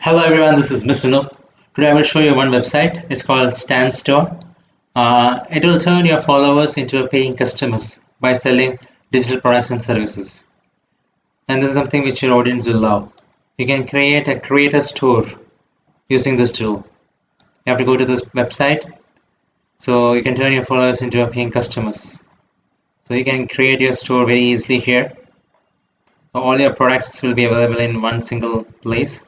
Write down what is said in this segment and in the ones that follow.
Hello everyone, this is Mr. Noop. Today I will show you one website. It's called Stan.store. It will turn your followers into paying customers by selling digital products and services. And this is something which your audience will love. You can create a creator store using this tool. You have to go to this website so you can turn your followers into paying customers. So you can create your store very easily here. All your products will be available in one single place.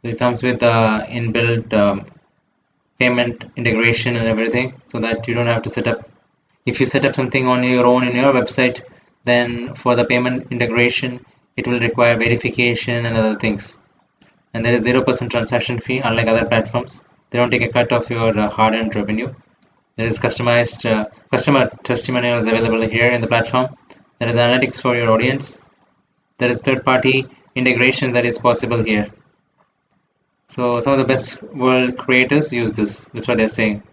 It comes with inbuilt payment integration and everything, so that you don't have to set up. If you set up something on your own in your website, then for the payment integration, it will require verification and other things. And there is 0% transaction fee, unlike other platforms. They don't take a cut of your hard-earned revenue. There is customized customer testimonials available here in the platform. There is analytics for your audience. There is third-party integration that is possible here. So some of the best world creators use this. That's what they're saying.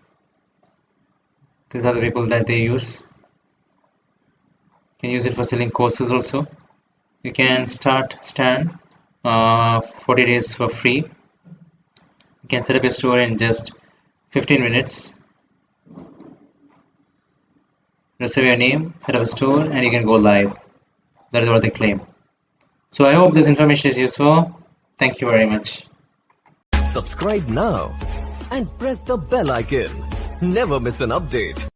These are the people that they use. You can use it for selling courses also. You can start Stan 40 days for free. You can set up your store in just 15 minutes. Reserve your name, set up a store, and you can go live. That is what they claim. So I hope this information is useful. Thank you very much. Subscribe now and press the bell icon. Never miss an update.